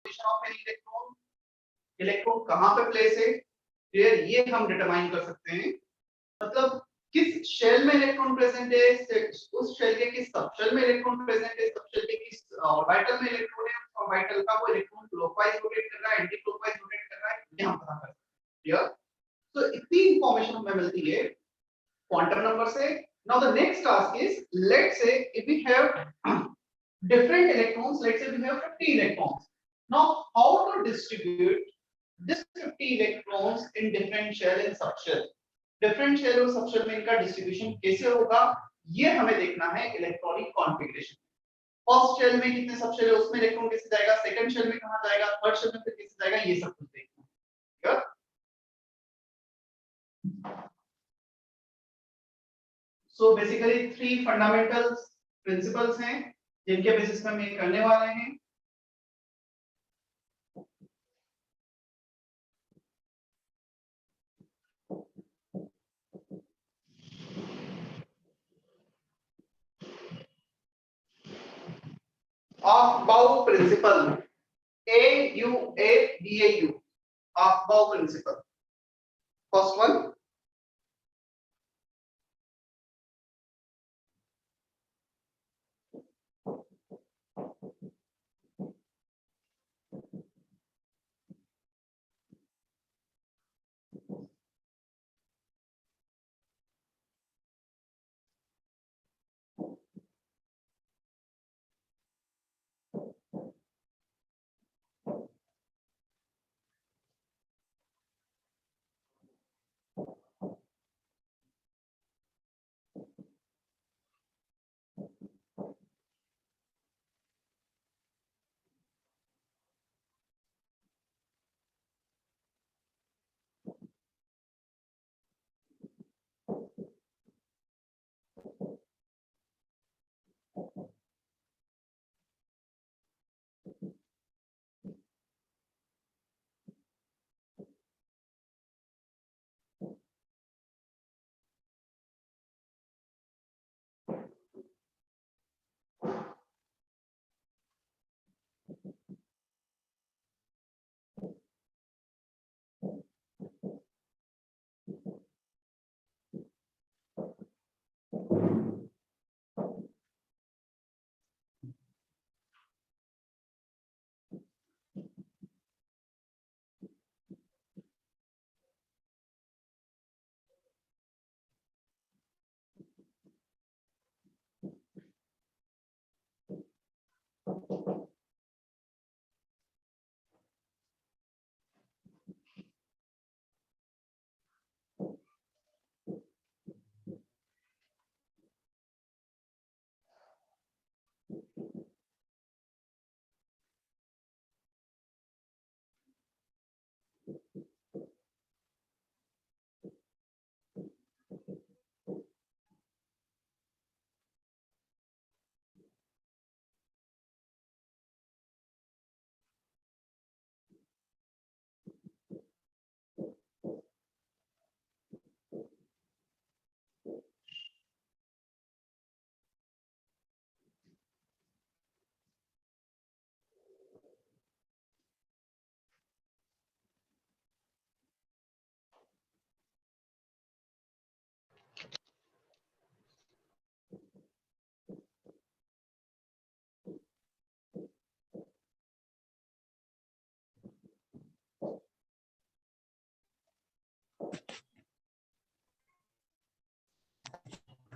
Position of an electron, electron कहां पे place है, क्लियर, ये हम डिटरमाइन कर सकते हैं। मतलब किस शेल में इलेक्ट्रॉन प्रेजेंट है, उस शेल के किस सबशेल में इलेक्ट्रॉन प्रेजेंट है, सबशेल के किस ऑर्बिटल में इलेक्ट्रॉन है, उस ऑर्बिटल का वो इलेक्ट्रॉन क्लॉकवाइज रोटेट कर रहा है, एंटी क्लॉकवाइज रोटेट कर रहा है, ये हम पता कर सकते हैं, क्लियर। तो इतनी इंफॉर्मेशन हमें मिलती है क्वांटम नंबर से। Now the next task is, let's say if we have different electrons, let's say we have 50 electrons. Now how to distribute this 50 electrons in different shell and subshell? Different shell और subshell में इनका distribution कैसे होगा, ये हमें देखना है electronic configuration. First shell में कितने सबशेल है, उसमें इलेक्ट्रॉन कैसे जाएगा, सेकंड शेल में कहां जाएगा, थर्ड शेल में फिर कैसे जाएगा, ये सब कुछ देखना है, ठीक है। सो बेसिकली 3 फंडामेंटल प्रिंसिपल्स हैं जिनके बेसिस पे हम ये करने वाले हैं। Aufbau principle, AUABAU, Aufbau principle. First one,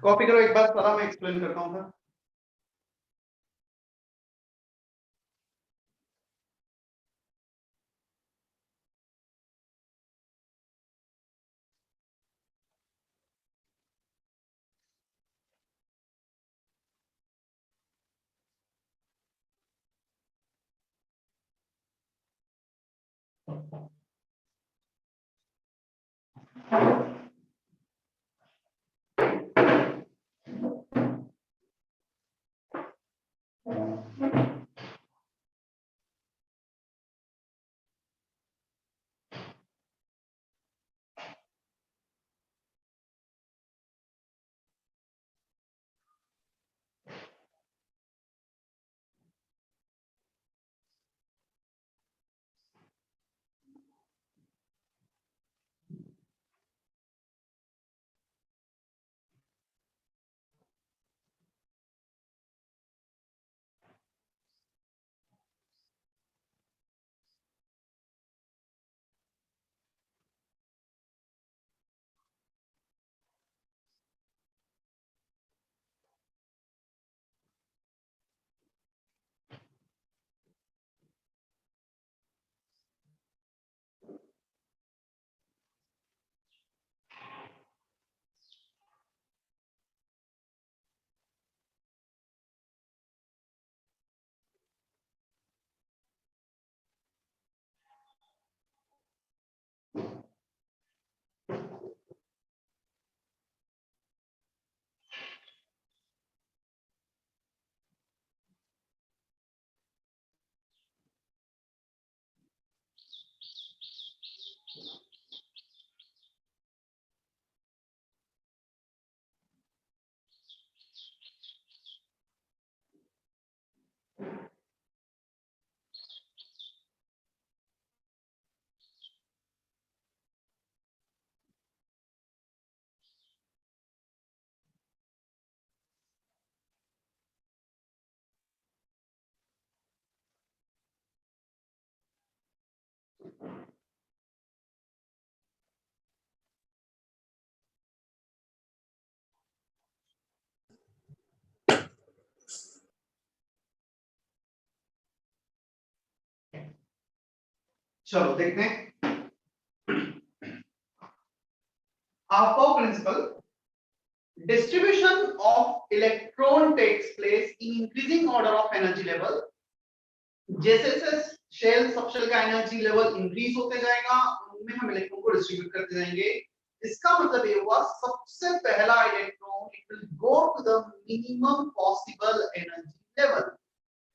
copy करो एक बार, सारा मैं एक्सप्लेन करता हूँ सर। चलो देखते हैं। Aufbau principle. Distribution of electron takes place in increasing order of energy level. जैसे जैसे शेल सबशेल का एनर्जी लेवल इंक्रीज होते जाएगा, उनमें हम इलेक्ट्रॉन को डिस्ट्रीब्यूट करते जाएंगे। इसका मतलब ये हुआ सबसे पहला electron it will go to the minimum possible energy level.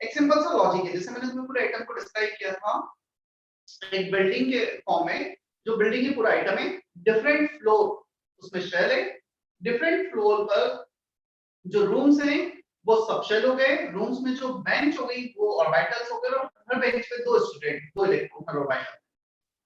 एक सिंपल सा लॉजिक है, जैसे मैंने तुम्हें पूरे आइटम को डिस्क्राइब किया था एक बिल्डिंग के फॉर्म में, जो बिल्डिंग की पूरा आइटम है, डिफरेंट फ्लोर उसमें शेल है, डिफरेंट फ्लोर पर जो रूम्स हैं वो सब शेल हो गए, रूम्स में जो बेंच हो गई वो ऑर्बिटल्स हो गए, और हर बेंच पे दो स्टूडेंट, दो इलेक्ट्रॉन हर ऑर्बिटल।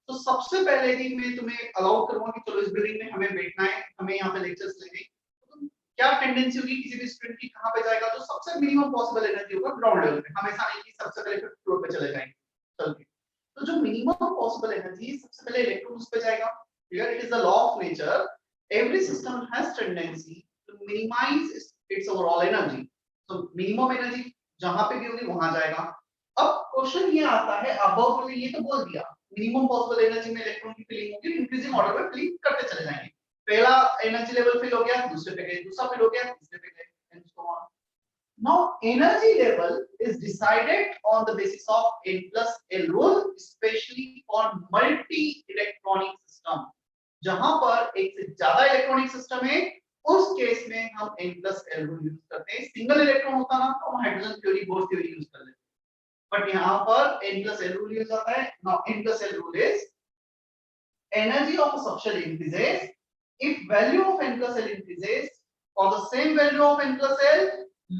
तो सबसे पहले दिन मैं तुम्हें अलाउ करूंगा कि चलो इस बिल्डिंग में हमें बैठना है, हमें यहाँ पे लेक्चर्स लेने, तो क्या टेंडेंसी होगी किसी भी स्टूडेंट की कहाँ पे जाएगा, तो सबसे मिनिमम पॉसिबल एनर्जी होगा ग्राउंड लेवल पे, हमेशा नहीं कि सबसे पहले फिफ्थ फ्लोर पे चले जाएंगे चल के। तो जो मिनिमम पॉसिबल एनर्जी सबसे पहले इलेक्ट्रॉन उस पे जाएगा। Clear? It is the law of nature, every system has tendency to minimise its overall energy. तो मिनिमम एनर्जी जहां पे भी होगी वहां जाएगा। अब क्वेश्चन ये आता है, अब ये तो बोल दिया मिनिमम पॉसिबल एनर्जी में इलेक्ट्रॉन की फिलिंग होगी, इंक्रीजिंग ऑर्डर में फिलिंग करते चले जाएंगे। पहला एनर्जी लेवल फिल हो गया, दूसरे पे गए, दूसरा फिल हो गया, तीसरे पे गए, and so on. Now energy level is decided on the basis of N plus L rule, especially for multi-electronic system. जहां पर एक से ज्यादा इलेक्ट्रॉनिक सिस्टम है, उस केस में हम N plus L rule use करते हैं। सिंगल इलेक्ट्रॉन होता ना तो हम hydrogen theory, bore theory use कर लेते, बट यहाँ पर N plus L rule use होता है। Now N plus L rule is energy of a subshell increases if value of N plus L increases, or the same value of N plus L,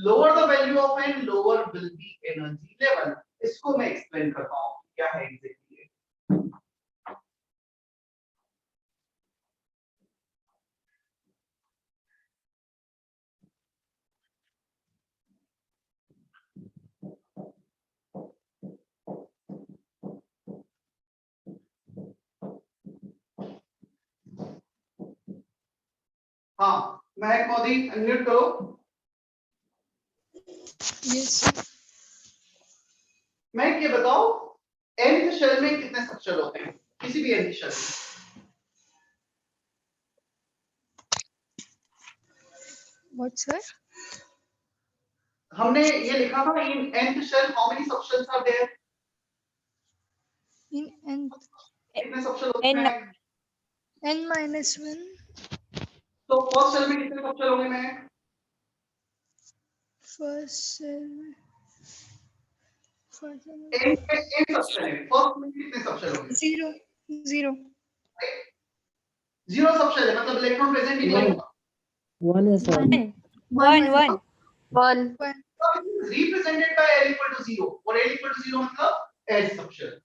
lower the value of N, lower will be energy level। इसको मैं explain करता हूँ क्या है exactly. हाँ महक Modi unmute करो। Yes महक ये बताओ nth शेल में कितने सबशेल होते हैं किसी भी nth शेल में? What sir? हमने ये लिखा था in nth shell how many subshells are there? In n कितने सबशेल होते हैं? n-1। तो फर्स्ट शेल में कितने सबशेल होंगे महक? फर्स्ट सेल में n सबशेल है, फर्स्ट में कितने सबशेल होंगे? 0 जीरो सबशेल है, मतलब इलेक्ट्रॉन प्रेजेंट ही नहीं होगा। 1 is 1. 1 represented by L equal to 0, और L equal to 0 मतलब S subshell.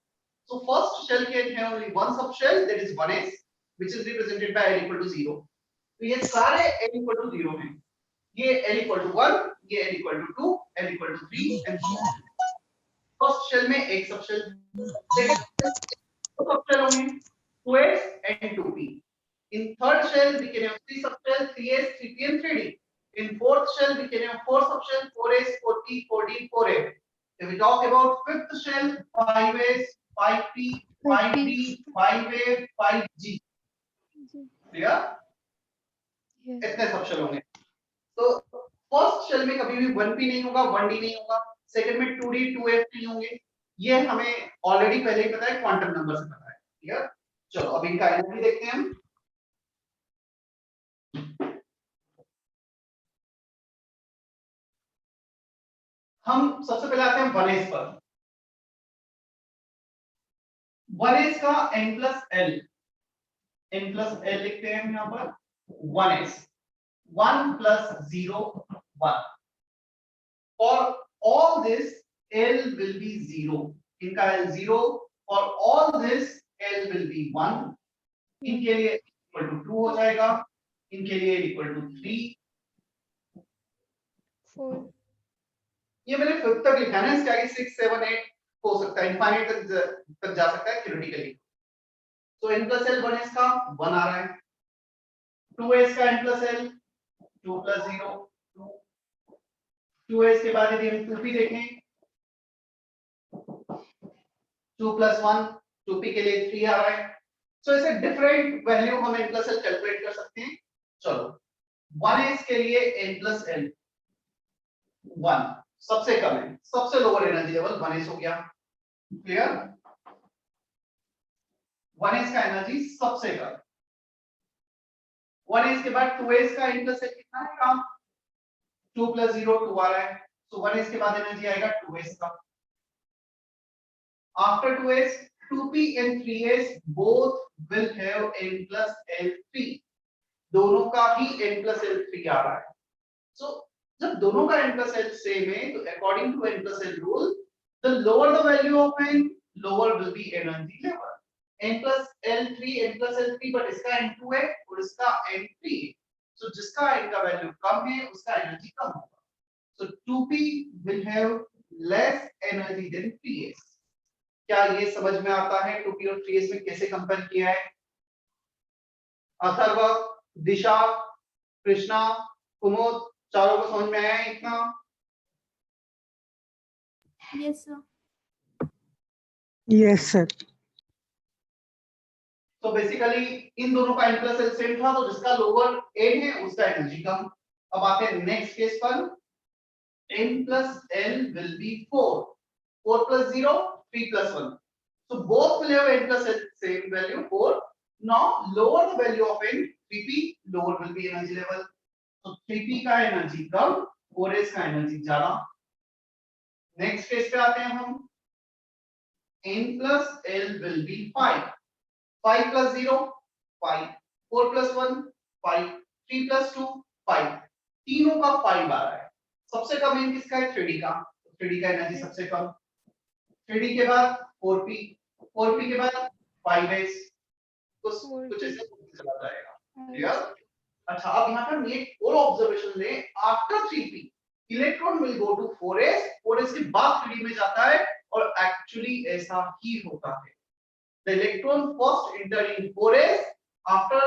So first shell can have only one subshell, that is 1s, which is represented by L equal to 0. तो ये सारे L equal to 0 हैं, ये L equal to 1, ये L equal to 2, L equal to 3 and so on. First shell में एक subshell, second दो subshell होंगे 2s and 2p. In third shell we can have 3 subshell, 3s, 3p and 3d. In fourth shell we can have 4 subshell, 4s, 4p, 4d, 4f. If we talk about fifth shell, 5s, 5p, 5d, 5f, 5g. Clear? इतने subshell होंगे। तो first shell में कभी भी 1p नहीं होगा, 1d नहीं होगा, सेकंड में 2d, 2f नहीं होंगे। ये हमें ऑलरेडी पहले ही पता है, क्वांटम नंबर से पता है। क्लियर? चलो अब इनका एनर्जी देखते हैं हम। हम सबसे पहले आते हैं 1s पर। 1s का n plus l लिखते हैं हम यहाँ पर 1s, 1 plus 0 1। For all this l will be 0, इनका l 0, for all this l will be 1, इनके लिए equal to 2 हो जाएगा, इनके लिए equal to 3, 4। ये मैंने 5 तक लिखा है ना, इसके आगे 6 7 8 हो सकता है, इनफाइनाइट तक जा सकता है थ्योरेटिकली। तो n plus l 1s का 1 आ रहा है, 2s का n plus l 2 plus 0 2, 2s के बाद यदि हम 2p देखें 2 plus 1 2p के लिए 3 आ रहा है। सो ऐसे डिफरेंट वैल्यू हम n प्लस एल कैलकुलेट कर सकते हैं। चलो 1s के लिए n प्लस एल 1 सबसे कम है, सबसे लोअर एनर्जी लेवल 1s हो गया। क्लियर? 1s का एनर्जी सबसे कम। 1s के बाद 2s का n प्लस एल कितना है काम? 2 + 0 2 आ रहा है, so 1s के बाद एनर्जी आएगा 2s का। After 2s 2p and 3s both will have n plus l3, दोनों का ही n plus l3 आ रहा है। so जब दोनों का n plus l सेम है तो according to n plus l rule, the lower the value of n, lower will be energy level। n plus l3 n plus l3, but इसका n2 है और इसका n3 है, so जिसका n का value कम है उसका एनर्जी कम होगा। so 2p will have less energy than 3s। क्या ये समझ में आता है 2p और 3s में कैसे कंपेयर किया है? अथर्व, दिशा, कृष्णा, कुमुद, चारों को समझ में आया है इतना? Yes sir. Yes sir. तो बेसिकली इन दोनों का n प्लस एल सेम था, तो जिसका लोअर n है उसका एनर्जी कम। अब आते हैं नेक्स्ट केस पर। n plus L will be 4, 4 + 0 3 + 1, so both will have n plus l same value 4। now lower the value of n, 3p, lower will be energy level, so 3p का energy कम, 4s का energy ज्यादा। Next case पे आते हैं हम। n plus l will be 5, 5 + 0 5, 4 + 1 5, 3 + 2 5, तीनों का 5 आ रहा है। सबसे कम n किसका है? 3d का, 3d का एनर्जी सबसे कम। 3d के बाद 4p, 4p के बाद 5s, कुछ ऐसे चला जाएगा। क्लियर? अच्छा, अब यहाँ पर एक और ऑब्जर्वेशन ले। After 3p electron will go to 4s, 4s के बाद 3d में जाता है, और एक्चुअली ऐसा ही होता है। The electron first enter in 4s, after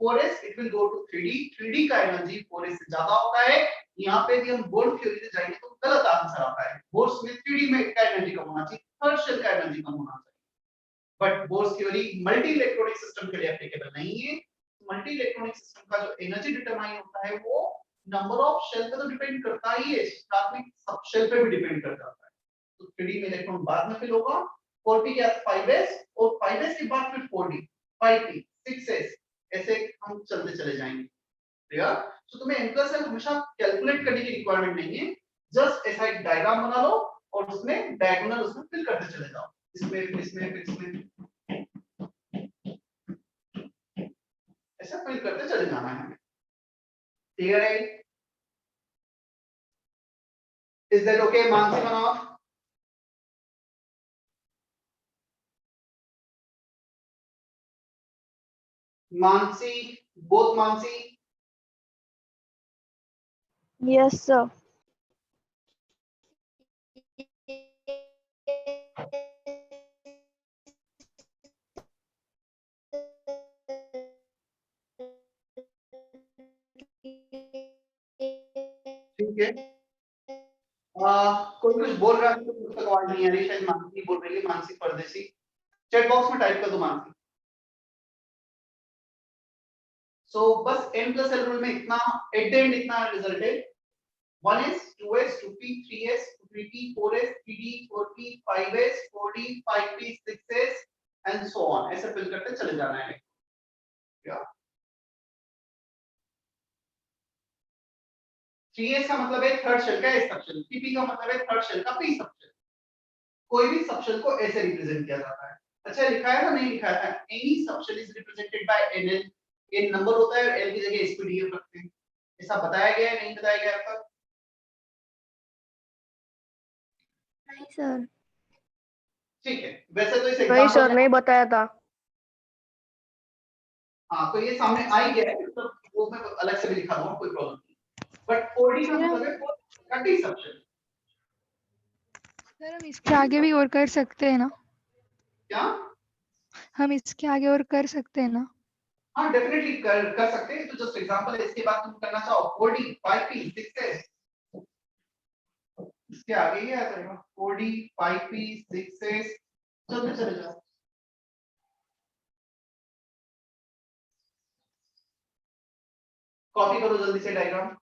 4s it will go to 3d, 3d का एनर्जी 4s से ज्यादा होता है। यहाँ पे भी हम बोर्ड थ्योरी से जाएंगे तो गलत आंसर आता है। बोर्ड्स में 3d में का एनर्जी कम होना चाहिए, थर्ड शेल का एनर्जी कम होना चाहिए, but board theory multi electronic system के लिए एप्लीकेबल नहीं है। मल्टी इलेक्ट्रॉनिक सिस्टम का जो एनर्जी डिटरमाइन होता है वो नंबर ऑफ शेल पे तो डिपेंड करता ही है, साथ में सब शेल पे भी डिपेंड करता है। तो 3d में इलेक्ट्रॉन बाद में फिल होगा, 4p के बाद 5s, और 5s के बाद फिर 4d, 5p, 6s, ऐसे हम चलते चले जाएंगे। क्लियर? तो तुम्हें n प्लस l हमेशा कैलकुलेट करने की रिक्वायरमेंट नहीं है, जस्ट ऐसा एक डायग्राम बना लो और उसमें डायगोनल उसमें फिल करते चले जाओ, इसमें ऐसा फिल करते चले जाना है हमें। क्लियर है? Is that okay Mansi Manoj? Mansi, both Mansi? Yes sir. ठीक है। कोई कुछ बोल रहा है तो तक आवाज नहीं आ रही, शायद मानसी बोल रही है, मानसी परदेसी। चैट बॉक्स में टाइप कर दो मानसी। सो बस n प्लस l रूल में इतना एट द एंड इतना रिजल्ट है। 1s 2s 2p 3s 3p 4s 3d 4p 5s 4d 5p 6s and so on, ऐसे फिल करते चले जाना है। क्या 3s का मतलब है थर्ड शेल का s सबशेल, 3p का मतलब है थर्ड शेल का p सबशेल। कोई भी सबशेल को ऐसे रिप्रेजेंट किया जाता है। अच्छा लिखा है ना? नहीं लिखा है? Any subshell is represented by nl, n number होता है और l की जगह spdf रखते हैं। ऐसा बताया गया है? नहीं बताया गया आपका? नहीं सर। ठीक है, वैसे तो इस नहीं एग्जांपल सर, नहीं बताया था। हाँ, तो ये सामने आ ही गया है, तो वो मैं अलग से भी लिखा दूंगा, कोई प्रॉब्लम नहीं। बट 4d का मतलब है कटी सबशेल। सर हम इसके आगे भी और कर सकते हैं ना? क्या? हम इसके आगे और कर सकते हैं ना? हाँ डेफिनेटली कर सकते हैं, तो जस्ट एग्जांपल है। इसके बाद तुम करना चाहो 4d 5p 6s, इसके आगे ही आ जाएगा 4d 5p 6s, चलते चले जाओ। कॉपी करो जल्दी से डायग्राम।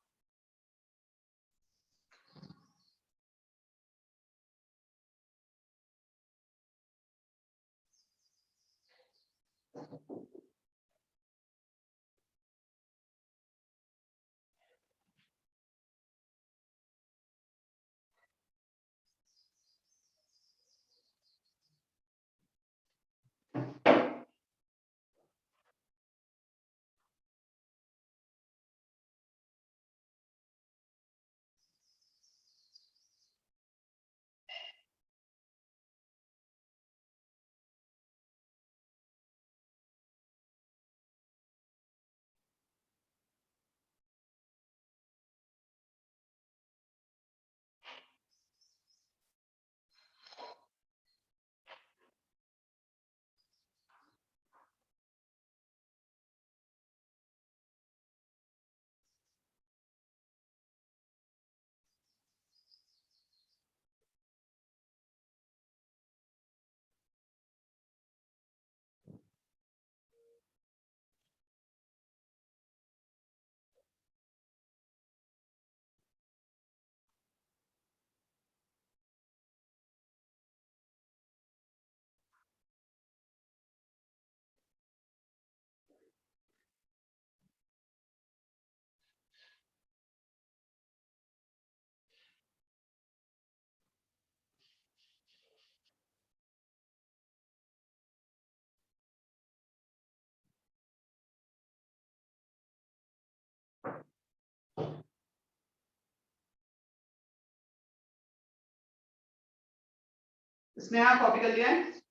स्नेहा कॉपी कर लिया है?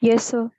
Yes, sir.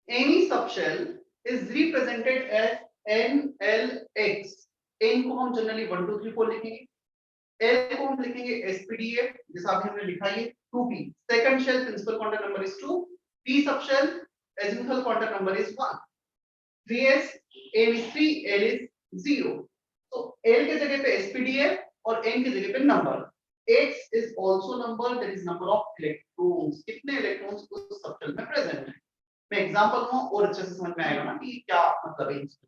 Any subshell is represented as NLX. N को हम जनरली 1 2 3 4 लिखेंगे, L को हम लिखेंगे SPDA जैसा अभी हमने लिखा है 2P. Second shell principal quantum number is 2. P subshell azimuthal quantum number is 1. 3s M is 3, L is 0. So L के जगह पे SPDA और N के जगह पे number. X is also number, that is number of electrons. कितने electrons उस subshell में प्रेजेंट हैं. मैं एग्जांपल दूं और अच्छे से समझ में आएगा ना कि क्या मतलब है इसका.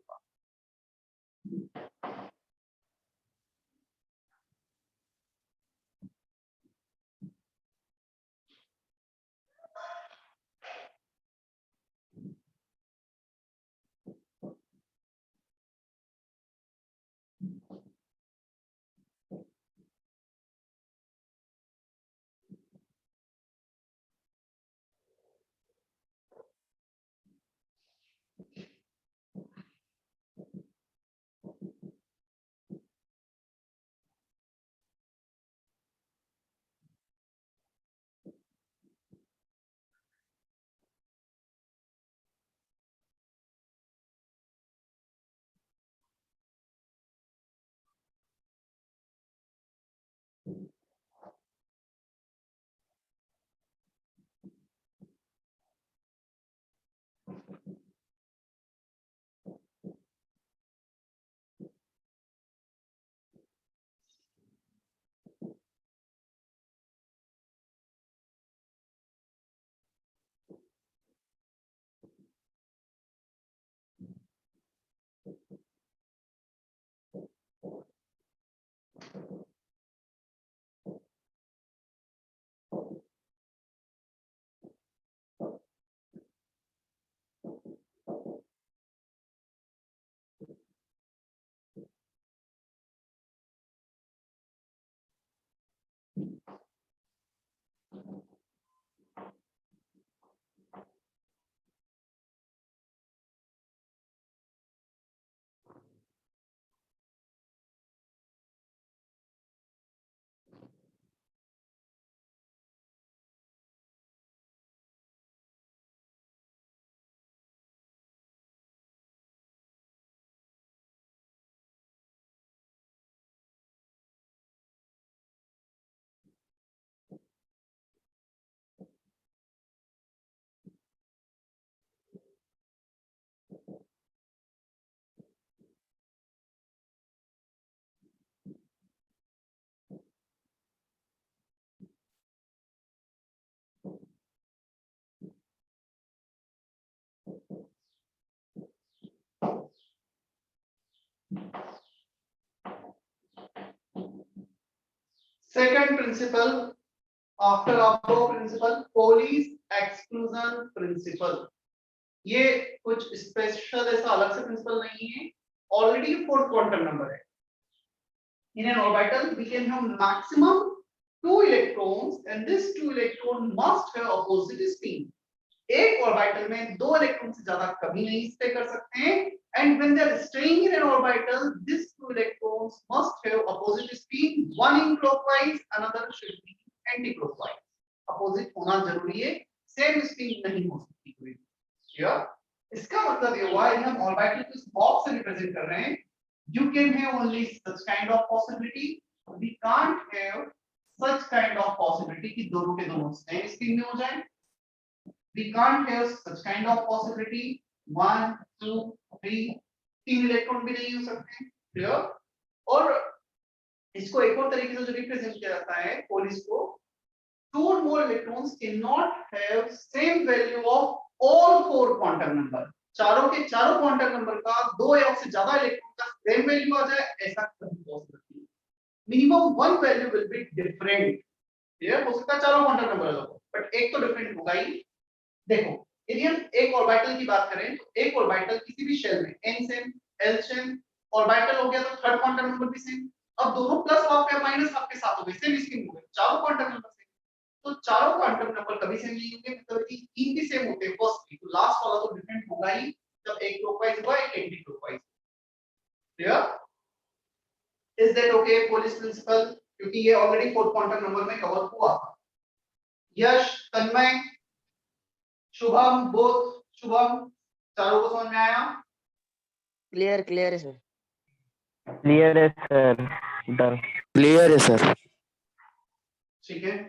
Second principle after above principle, Pauli's exclusion principle. ये कुछ स्पेशल ऐसा अलग से प्रिंसिपल नहीं है, ऑलरेडी फोर्थ क्वांटम नंबर है. In an orbital we can have maximum 2 electrons and this 2 electron must have opposite spin. एक ऑर्बिटल में 2 इलेक्ट्रॉन से ज्यादा कभी नहीं स्टे कर सकते हैं, and when they are staying in an orbital these 2 electrons must have opposite spin, one in clockwise another should be anti clockwise. Opposite होना जरूरी है, सेम स्पिन नहीं हो सकती कोई. क्लियर? इसका मतलब ये हुआ कि हम ऑर्बिटल को इस बॉक्स से रिप्रेजेंट कर रहे हैं. You can have only such kind of possibility, we can't have such kind of possibility कि दोनों के दोनों सेम स्पिन में हो जाए. We can't have such kind of possibility 1 2 3 तीन इलेक्ट्रॉन भी नहीं हो सकते. क्लियर? और इसको एक और तरीके से जो रिप्रेजेंट किया जाता है पोलिस को, 2 or more electrons cannot have same value of all 4 quantum number. चारों के चारों क्वांटम नंबर का 2 या उससे ज्यादा इलेक्ट्रॉन का सेम वैल्यू आ जाए, ऐसा कभी पॉसिबल नहीं. Minimum one value will be different. Clear? हो सकता है चारों क्वांटम नंबर अलग हो, बट एक तो डिफरेंट होगा ही. देखो यदि हम एक ऑर्बिटल की बात करें तो एक ऑर्बिटल किसी भी शेल में n same l same orbital हो गया तो थर्ड क्वांटम नंबर भी सेम. अब दोनों प्लस हाफ या माइनस हाफ के साथ हो गए, सेम स्पिन हो गए, चारों क्वांटम नंबर सेम. तो चारों क्वांटम नंबर कभी सेम नहीं होंगे, मतलब कि तीन भी सेम होते हैं फर्स्ट, तो लास्ट वाला तो डिफरेंट होगा ही जब एक क्लॉकवाइज हुआ एक anti clockwise. Clear? Is that okay? Pauli's principle, क्योंकि ये ऑलरेडी फोर्थ क्वांटम नंबर में कवर हुआ था. यश, तन्मय, शुभम, बोथ, शुभम, चारों को समझ में आया? क्लियर क्लियर है सर. क्लियर है सर. डन. क्लियर है सर. ठीक है.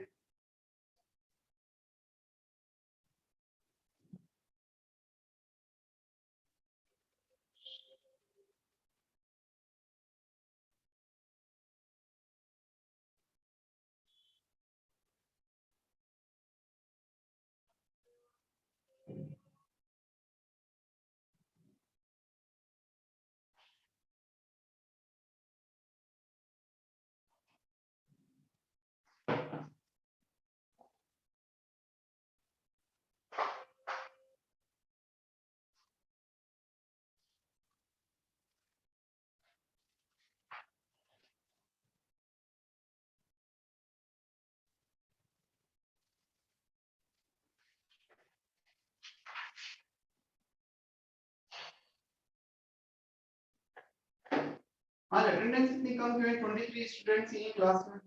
आज अटेंडेंस इतनी कम क्यों है? 23 स्टूडेंट्स ही हैं क्लास में.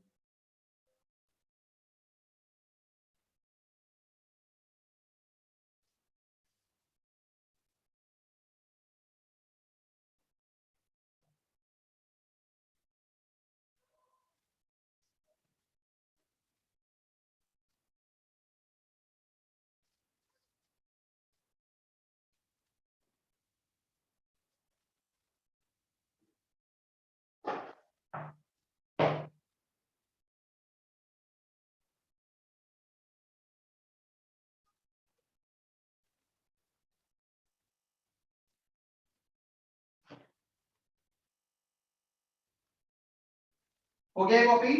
हो गया copy?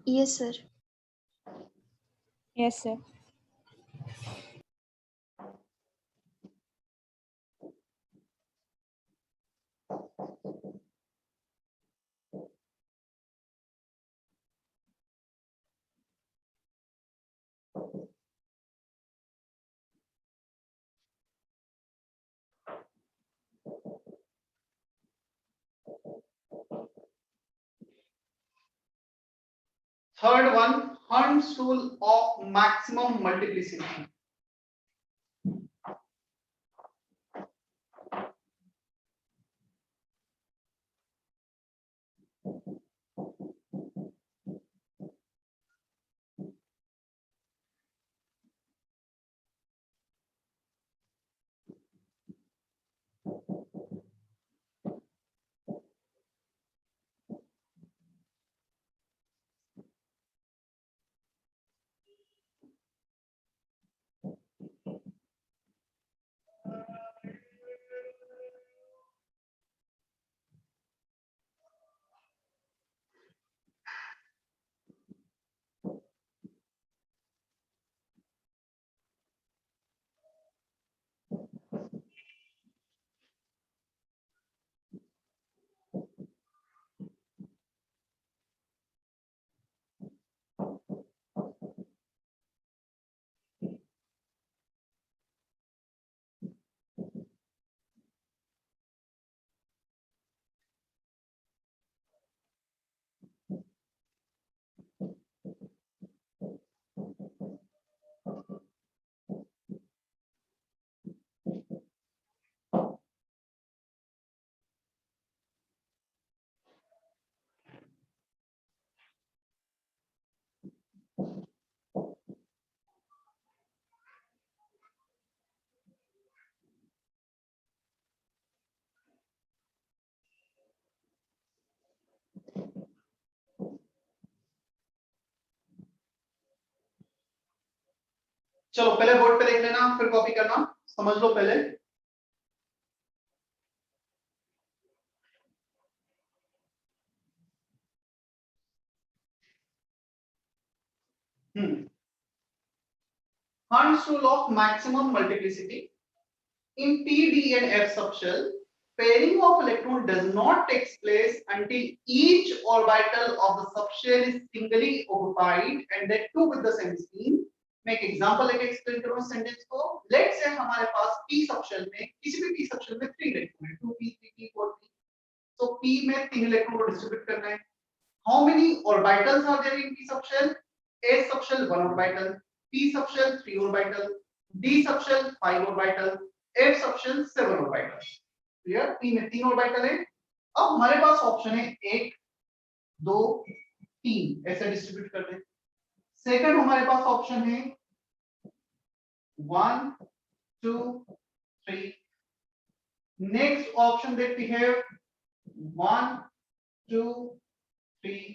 Yes, sir. Yes, sir. Third one, Hund's rule of maximum multiplicity. चलो पहले बोर्ड पे देख लेना, फिर कॉपी करना, समझ लो पहले। Hund's rule of maximum multiplicity. In P, D and F subshell, pairing of electron does not take place until each orbital of the subshell is singly occupied and that too with the same spin. मैं एक example लेके explain करूं sentence को। Let's say हमारे पास P subshell में, किसी भी P subshell में 3 इलेक्ट्रॉन है, 2p 3p 4p। तो P में 3 इलेक्ट्रॉन को डिस्ट्रीब्यूट करना है। How many orbitals are there in P subshell? A subshell 1 orbital, P subshell 3 orbital, D subshell 5 orbital, F subshell 7 orbital. Clear? P में 3 orbital है। अब हमारे पास ऑप्शन है 1 2 3 ऐसे डिस्ट्रीब्यूट कर दें। सेकंड हमारे पास ऑप्शन है 1 2 3। Next option that we have 1 2 3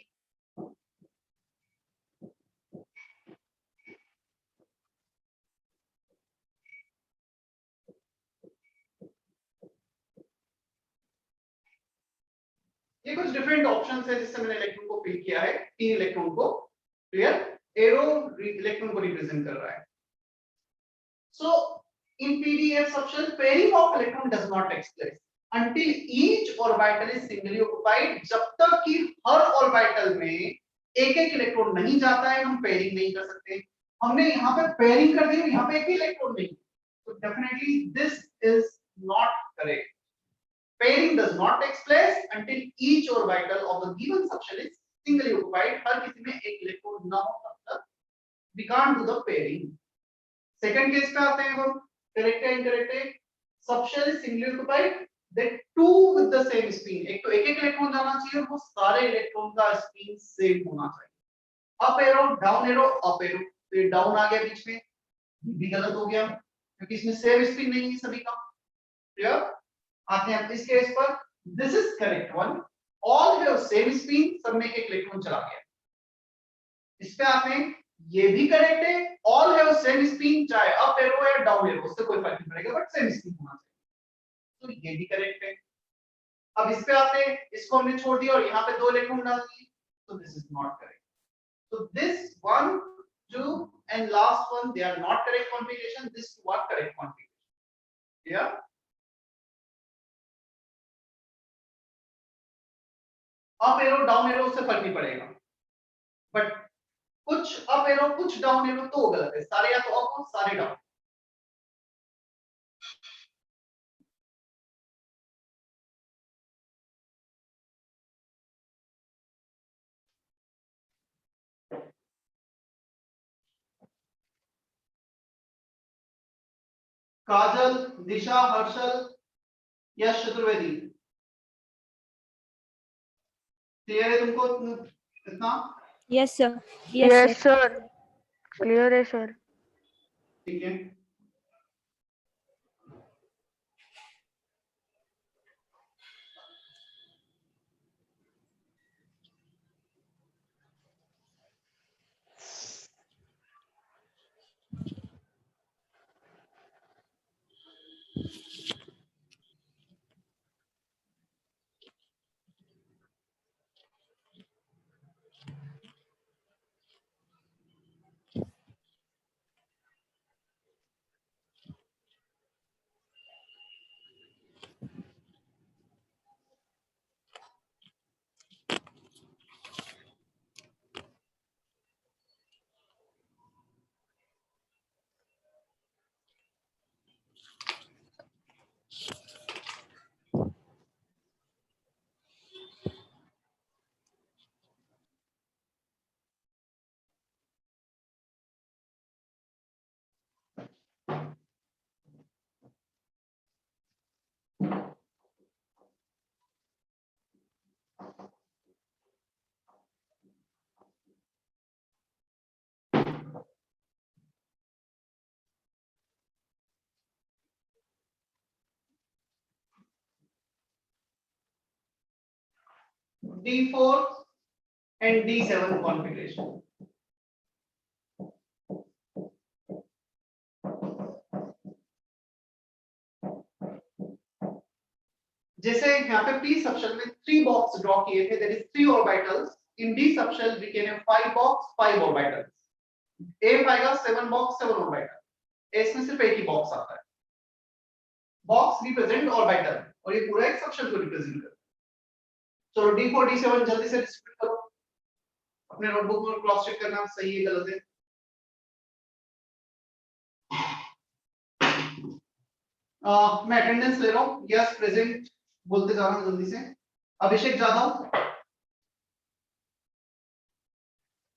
ये कुछ डिफरेंट ऑप्शंस है जिससे मैंने इलेक्ट्रॉन को फिल किया है। 3 इलेक्ट्रॉन को, क्लियर? एरो इलेक्ट्रॉन को रिप्रेजेंट कर रहा है। So in p d f subshell pairing of electron does not take place until each orbital is singly occupied। जब तक कि हर ऑर्बिटल में एक एक इलेक्ट्रॉन नहीं जाता है हम पेयरिंग नहीं कर सकते। हमने यहाँ पे पेयरिंग कर दी, यहाँ पे एक भी इलेक्ट्रॉन नहीं, तो definitely this is not correct. Pairing does not take place until each orbital of the given subshell is singly occupied। हर किसी में एक इलेक्ट्रॉन ना हो तब तक we can't do the pairing। Second case पे आते हैं हम, करेक्ट है इनकरेक्ट है। Subshell is singly occupied, that two with the same spin। एक तो एक एक इलेक्ट्रॉन जाना चाहिए, वो सारे इलेक्ट्रॉन का स्पिन सेम होना चाहिए। Up arrow down arrow up arrow, तो ये डाउन आ गया बीच में, ये भी गलत हो गया क्योंकि इसमें सेम स्पिन नहीं है सभी का। क्लियर? आते हैं इस केस पर, this is correct one, all have same spin, सब में एक इलेक्ट्रॉन चला गया। इस पे आते हैं, ये भी करेक्ट है, ऑल हैव सेम स्पिन, चाहे अप एरो या डाउन एरो उससे कोई फर्क नहीं पड़ेगा, बट सेम स्पिन होना चाहिए, तो ये भी करेक्ट है। अब इस पे आते हैं, इसको हमने छोड़ दिया और यहाँ पे 2 इलेक्ट्रॉन डाल दिए, तो this is not correct. So this 1 2 and last one they are not correct configuration, this two are correct configuration। yeah, up arrow down arrow से फर्क नहीं पड़ेगा, बट कुछ अप एरो कुछ डाउन एरो तो गलत है, सारे या तो अप हो सारे डाउन। काजल, दिशा, हर्षल या चतुर्वेदी, क्लियर है तुमको इतना? Yes, sir. Yes, sir. Clear है sir. ठीक है। D4 and D7 configuration। जैसे यहाँ पे p सबशेल में 3 बॉक्स ड्रॉ किए थे, that is 3 orbitals. In d subshell we can have 5 box 5 orbitals. a आएगा 7 बॉक्स 7 ऑर्बिटल. s में सिर्फ एक ही बॉक्स आता है. बॉक्स रिप्रेजेंट ऑर्बिटल और ये पूरा एक सबशेल को रिप्रेजेंट करता है. चलो d4 d7 जल्दी से डिस्ट्रीब्यूट करो. अपने नोटबुक में क्रॉस चेक करना सही है गलत है. मैं अटेंडेंस ले रहा हूँ. यस प्रेजेंट बोलते जा रहा हूँ जल्दी से. अभिषेक Jadhav.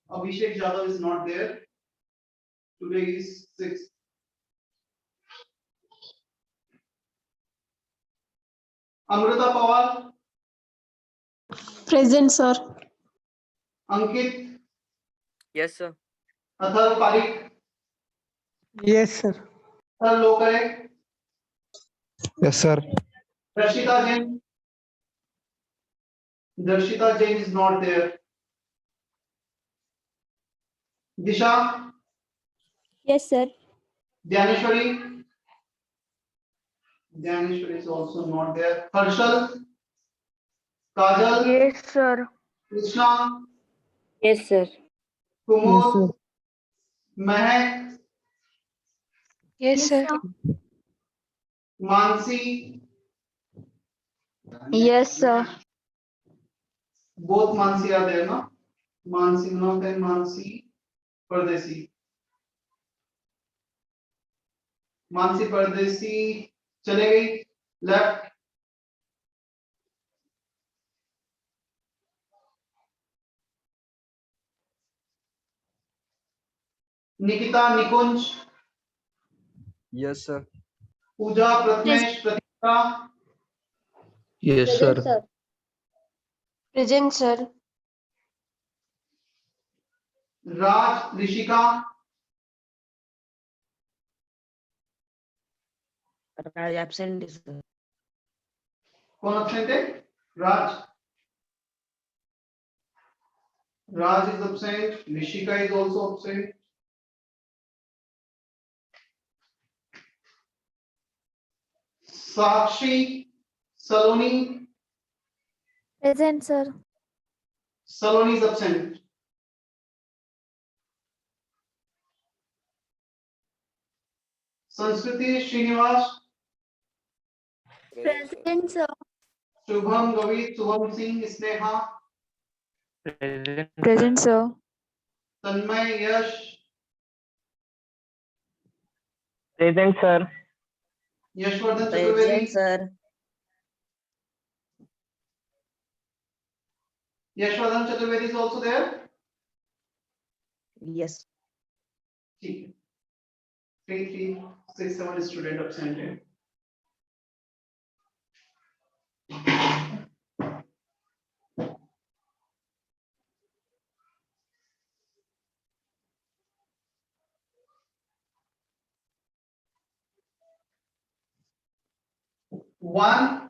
Abhishek Jadhav is not there. Today is 6th. Amrita Pawar. Present, sir. Ankit. Yes, sir. Athar Parikh. Yes, sir. Athar Lokare. Yes, sir. Darshita Jain. Darshita Jain is not there. Disha. Yes, sir. Dhyaneshwari. Dhyaneshwari is also not there. Harshal. Kajal. Yes, sir. Krishna. Yes, sir. Kumar. Mehak. Yes, sir. Mansi. Yes, sir. Both Mansi are there, no? Mansi Manok and Mansi Pardesi. Mansi Pardesi चले गई. Left. Nikita Nikunj. Yes, sir. Pooja Pratmesh Pratika. Yes, sir. Present, sir. Raj Rishika. Absent is sir. कौन absent है? Raj. Raj is absent. Rishika is also absent. Sakshi Saloni. Present, sir. Saloni is absent. Sanskriti Srinivas. Present, sir. Shubham Gavit Shubham Singh Sneha. Present, sir. Tanmay Yash. Present, sir. Yashwardhan Present, Chaturvedi. sir. Yashwardhan Chaturvedi is also there. Yes. ठीक है. 3, 3, 6, 7 student absent है. One,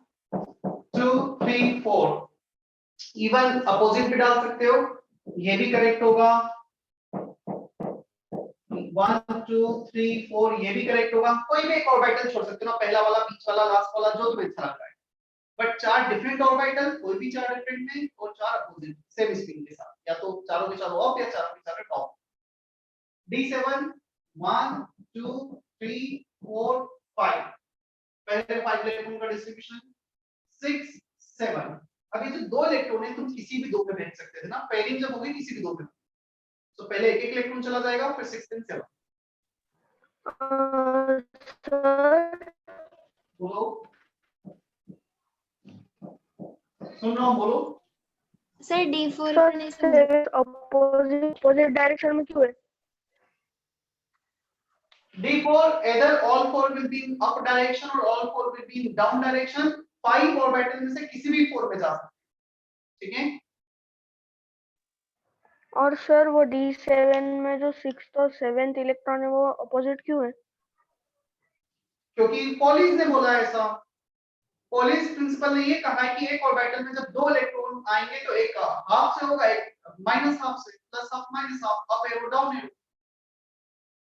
2, 3, 4. Even opposite भी डाल सकते हो. ये भी correct होगा. 1, 2, 3, 4 ये भी करेक्ट होगा. कोई भी एक ऑर्बिटल छोड़ सकते हो ना. पहला वाला, बीच वाला, लास्ट वाला, जो तुम्हें अच्छा लगता है. बट 4 डिफरेंट ऑर्बिटल, कोई भी 4 डिफरेंट में और 4 अपोजिट सेम स्पिन के साथ. या तो चारों के चारों ऑफ या चारों के चारों टॉप. D7 1, 2, 3, 4, 5. पहले 5 इलेक्ट्रॉन का डिस्ट्रीब्यूशन. 6, 7. अब ये जो 2 इलेक्ट्रॉन है तुम किसी भी 2 में भेज सकते थे ना. पेयरिंग जब होगी किसी भी 2 में. तो पहले एक इलेक्ट्रॉन चला जाएगा, फिर 6 and 7. Sir, बोलो. सुन रहा हूँ, बोलो. Sir, D4 sir, नहीं समझ. opposite direction में क्यों है? D4 either all 4 will be in up direction or all 4 will be in down direction. 5 orbital में से किसी भी 4 में जा सकते हैं. ठीक है. और सर वो D7 में जो 6th और 7th इलेक्ट्रॉन है वो अपोजिट क्यों है? क्योंकि पॉलिस ने बोला ऐसा. पॉलिस प्रिंसिपल ने ये कहा है कि एक ऑर्बिटल में जब 2 इलेक्ट्रॉन आएंगे तो एक हाफ से होगा, एक माइनस हाफ से, plus half minus half, up arrow down arrow.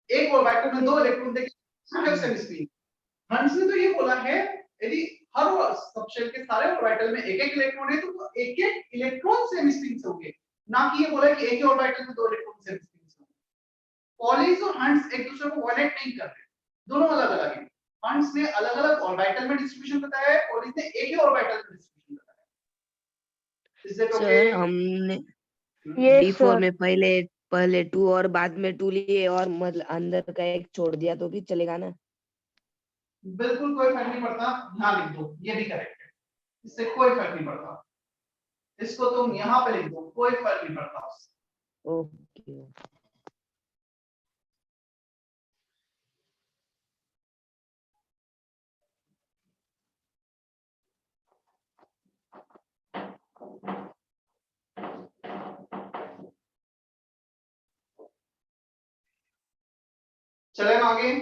एक ऑर्बिटल में 2 इलेक्ट्रॉन देखिए सेम स्पिन. हंस ने तो ये बोला है यदि हर सबशेल के सारे ऑर्बिटल में एक एक इलेक्ट्रॉन है, तो एक एक इलेक्ट्रॉन सेम स्पिन से होंगे, ना कि ये बोला कि एक ही ऑर्बिटल में दो इलेक्ट्रॉन सेम स्पिन से होंगे। पॉलीज और हंट्स एक दूसरे को वायलेट नहीं कर रहे, दोनों अलग अलग हैं। हंट्स ने अलग अलग ऑर्बिटल में डिस्ट्रीब्यूशन बताया है, पॉलीज ने एक ही ऑर्बिटल में डिस्ट्रीब्यूशन बताया है। Is that sir okay? हमने Yes, D4 sir. में पहले पहले 2 और बाद में 2 लिए और मतलब अंदर का एक छोड़ दिया तो भी चलेगा ना? बिल्कुल कोई फर्क नहीं पड़ता, यहाँ लिख दो, ये भी करेक्ट है, इससे कोई फर्क नहीं पड़ता। इसको तुम यहाँ पे लिख दो, कोई फर्क नहीं पड़ता उससे। ओके। चले आगे।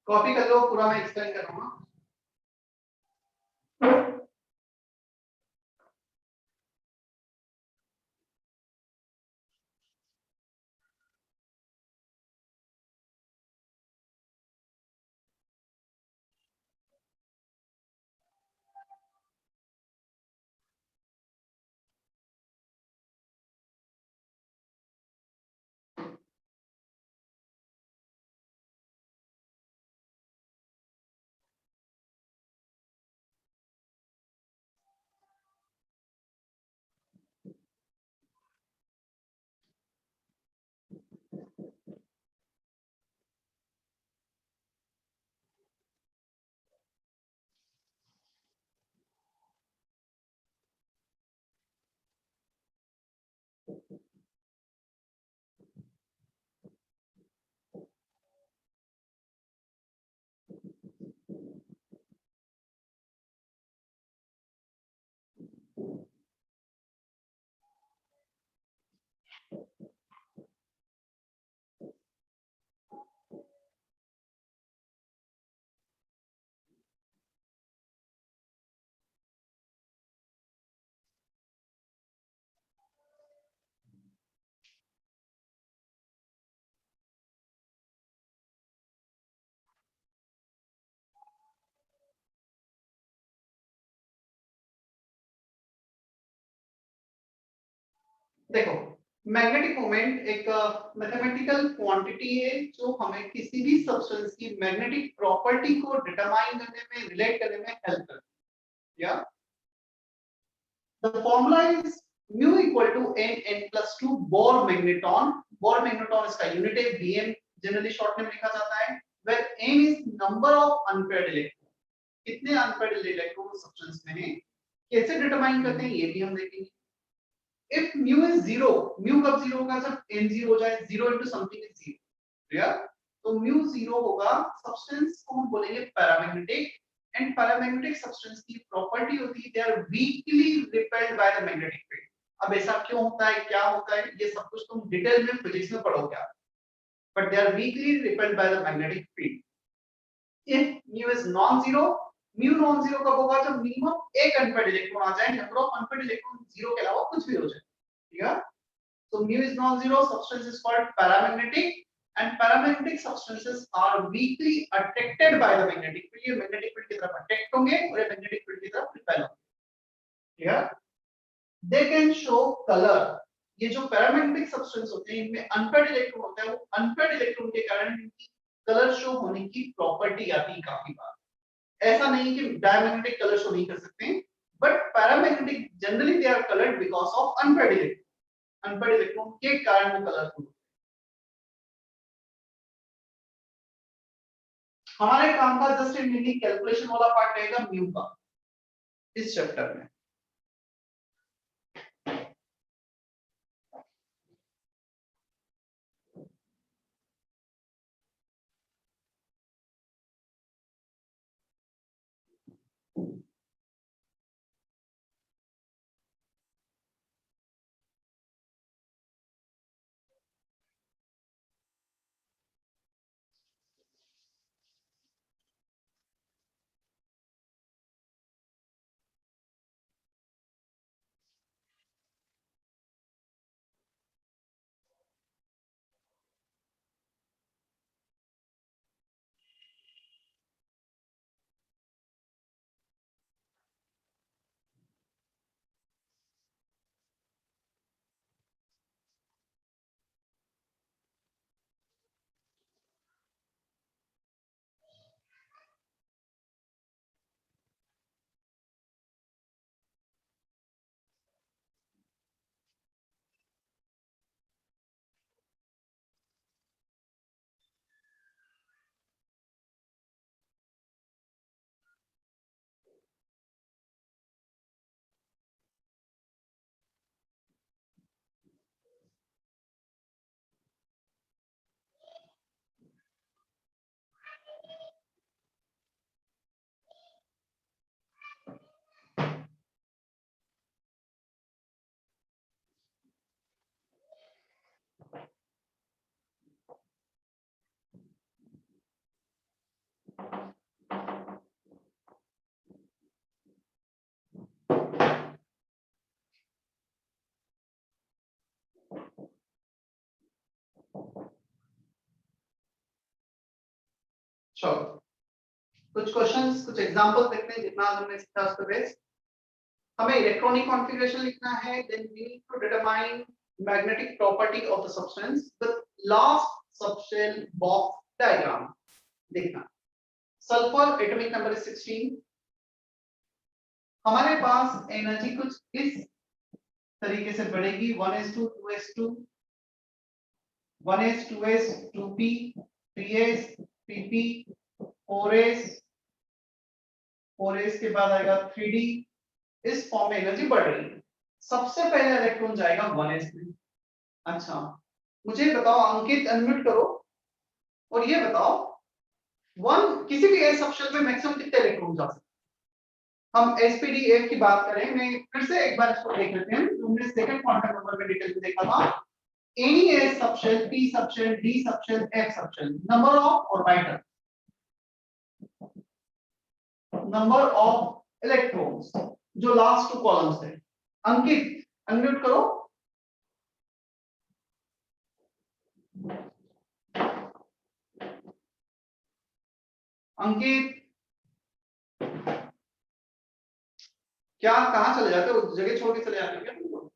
कॉपी कर लो, पूरा मैं एक्सप्लेन कर रहा हूँ। देखो, मैग्नेटिक मोमेंट एक मैथमेटिकल क्वांटिटी है जो हमें किसी भी सब्सटेंस की मैग्नेटिक प्रॉपर्टी को डिटरमाइन करने में, रिलेट करने में हेल्प करती है। या The formula is mu equal to n plus 2 Bohr magneton. Bohr magneton इसका यूनिट है, Bm जनरली शॉर्ट में लिखा जाता है, where n is number of unpaired electrons. कितने अनपेयर्ड इलेक्ट्रॉन सब्सटेंस में है, कैसे डिटरमाइन करते हैं ये भी हम देखेंगे. If mu is 0, mu कब 0 होगा, जब n 0 हो जाए, 0 into something is 0. क्लियर? तो mu 0 होगा, सब्सटेंस को हम बोलेंगे पैरामैग्नेटिक. एंड पैरामैग्नेटिक सब्सटेंस की प्रॉपर्टी होती है, they are weakly repelled by the magnetic field. अब ऐसा क्यों होता है, क्या होता है, ये सब कुछ तुम डिटेल में फिजिक्स में पढ़ोगे आप. But they are weakly repelled by the magnetic field. If mu is non-zero, mu non-zero कब होगा, जब मिनिमम एक अनपेयर्ड इलेक्ट्रॉन आ जाए, नंबर ऑफ अनपेयर्ड इलेक्ट्रॉन 0 के अलावा कुछ भी हो जाए. ठीक है? So mu is non-zero, substance is called paramagnetic, and paramagnetic substances are weakly attracted by the magnetic field. ये magnetic field की तरफ attract होंगे और ये magnetic field की तरफ repel होंगे. Clear? They can show color. ये जो paramagnetic substance होते हैं, इनमें unpaired electron होता है, वो unpaired electron के कारण इनकी कलर शो होने की प्रॉपर्टी आती है काफी बार. ऐसा नहीं कि डायमैग्नेटिक कलर शो नहीं कर सकते, but paramagnetic generally they are coloured because of unpaired electron. Unpaired electron के कारण वो कलरफुल. हमारे काम का जस्ट मेनली कैलकुलेशन वाला पार्ट रहेगा म्यू का इस चैप्टर में. चलो कुछ क्वेश्चंस, कुछ एग्जांपल्स देखते हैं जितना हमने सीखा उस पे बेस. हमें इलेक्ट्रॉनिक कॉन्फ़िगरेशन लिखना है, then we need to determine magnetic property of the substance. The last subshell box diagram देखना. Sulphur atomic number is 16. हमारे पास एनर्जी कुछ इस तरीके से बढ़ेगी, 1s2 2s2 1s 2s 2p 3s 3p 4s के बाद आएगा 3d. इस फॉर्म में एनर्जी बढ़ रही है. सबसे पहले इलेक्ट्रॉन जाएगा 1s में. अच्छा मुझे बताओ, अंकित अनम्यूट करो और ये बताओ, किसी भी s सबशेल में मैक्सिमम कितने इलेक्ट्रॉन जा सकते हैं. हम sp_d की बात करें, मैं फिर से एक बार इसको देख लेते हैं. हमने सेकंड क्वांटम नंबर में डिटेल में देखा था. Any s subshell, p subshell, d subshell, f subshell, number of orbitals, number of electrons, जो लास्ट टू कॉलम्स है. अंकित अनम्यूट करो. अंकित क्या कहाँ चले जाते हो, जगह छोड़ के चले जाते हो क्या तुम लोग?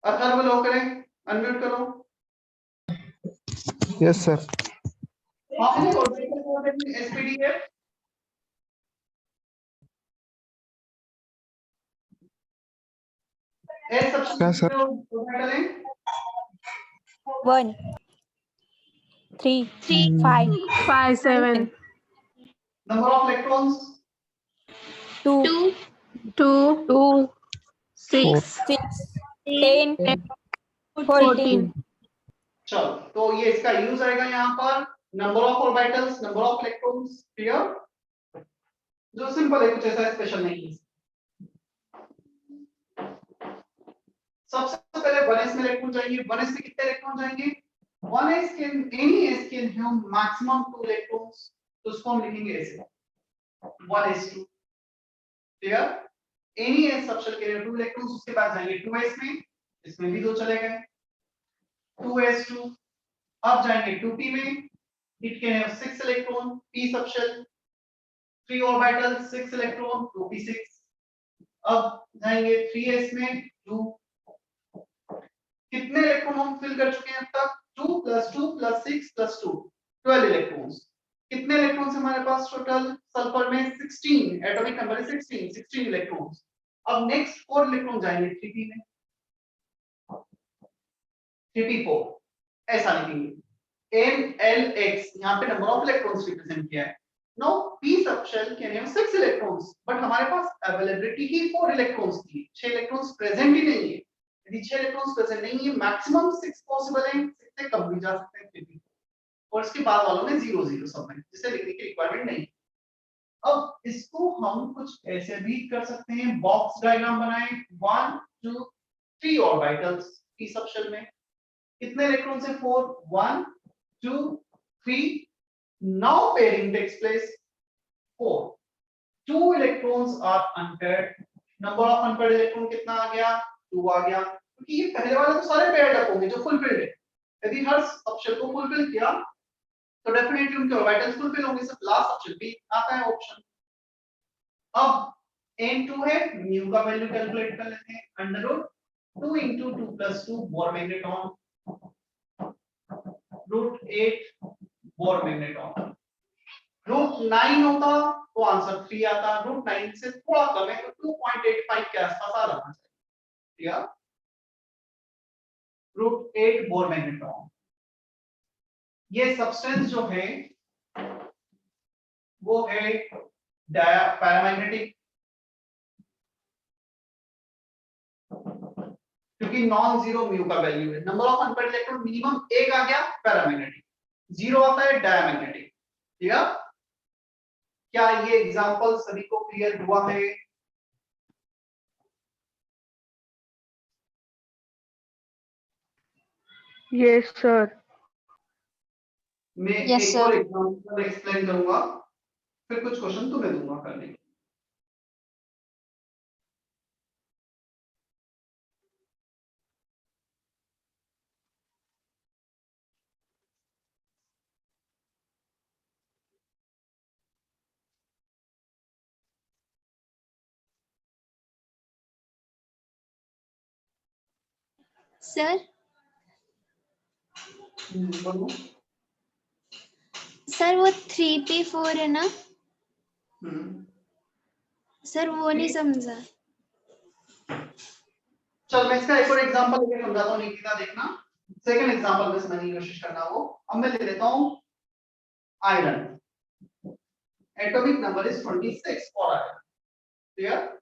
अथर्व लो करें, अनम्यूट करो. Yes sir. How many orbitals are there in SPDF? S सबसे Yes, sir. ऑर्बिटल है 1 3 5 5 7 नंबर ऑफ इलेक्ट्रॉन्स 2 2 2 4. 6 10 14 चलो तो ये इसका यूज आएगा यहाँ पर number of orbitals, number of electrons, clear? जो सिंपल है, कुछ ऐसा स्पेशल नहीं है। सबसे पहले 1s में इलेक्ट्रॉन जाएंगे। 1s में कितने इलेक्ट्रॉन जाएंगे? 1s can any s can have maximum 2 electrons, तो उसको हम लिखेंगे ऐसे 1s2, clear? Any s subshell के लिए 2 इलेक्ट्रॉन्स। उसके बाद जाएंगे 2s में, इसमें भी 2 चले गए 2s2। अब जाएंगे 2p में, it can have 6 electron, p subshell 3 orbital 6 electron 2p6। अब जाएंगे 3s में 2। कितने इलेक्ट्रॉन हम फिल कर चुके हैं अब तक? 2 + 2 + 6 + 2 12 इलेक्ट्रॉन्स। कितने इलेक्ट्रॉन्स हमारे पास टोटल सल्फर में? 16, एटॉमिक नंबर है 16 इलेक्ट्रॉन्स। अब नेक्स्ट 4 इलेक्ट्रॉन जाएंगे 3p में, 3p4 ऐसा लिखेंगे NLX। यहाँ पे नंबर ऑफ इलेक्ट्रॉन्स रिप्रेजेंट किया है। No p subshell can have 6 electrons, but हमारे पास अवेलेबिलिटी ही 4 इलेक्ट्रॉन्स की, 6 इलेक्ट्रॉन्स प्रेजेंट ही नहीं है। यदि 6 इलेक्ट्रॉन्स प्रेजेंट नहीं है, मैक्सिमम 6 पॉसिबल है, 6 से कम भी जा सकते हैं फिर भी, और इसके बाद वालों में 0 0 सब में, जिसे लिखने की रिक्वायरमेंट नहीं। अब इसको हम कुछ ऐसे भी कर सकते हैं, बॉक्स डायग्राम बनाएं। 1 2 3 ऑर्बिटल्स p सबशेल में कितने इलेक्ट्रॉन्स है? 4 1 2 3। Now pairing takes place 4, 2 electrons are unpaired. Number of unpaired electron कितना आ गया? 2 आ गया, क्योंकि ये पहले वाले तो सारे पेयर्ड अप होंगे जो फुलफिल्ड है। यदि हर सबशेल को फुलफिल किया तो डेफिनेटली उनके ऑर्बिटल्स फुलफिल होंगे। सब लास्ट सबशेल भी आता है ऑप्शन। अब n2 है, म्यू का वैल्यू कैलकुलेट कर लेते हैं। √2 × 2 + 2 बोर मैग्नेटॉन, √8 बोर मैग्नेटॉन। √9 होता तो आंसर 3 आता, √9 से थोड़ा कम है तो 2.85 के आसपास आ जाना चाहिए, या √8 बोर मैग्नेटॉन। ये सब्सटेंस जो है वो है पैरामैग्नेटिक, क्योंकि नॉन जीरो म्यू का वैल्यू है। Number of unpaired electron minimum 1 आ गया पैरामैग्नेटिक, 0 आता है डायमैग्नेटिक, ठीक है? क्या ये एग्जांपल सभी को क्लियर हुआ है? Yes sir. मैं Yes, एक sir. और एग्जांपल एक्सप्लेन करूंगा, फिर कुछ क्वेश्चन तुम्हें दूंगा करने के। सर बोलो। सर वो 3p4 है ना सर, वो नहीं समझा। चल मैं इसका एक और एग्जांपल लेके समझाता हूँ निकिता, देखना। सेकंड एग्जांपल में समझने की कोशिश करना। वो अब मैं ले लेता हूँ iron. Atomic number is 26 for iron, clear?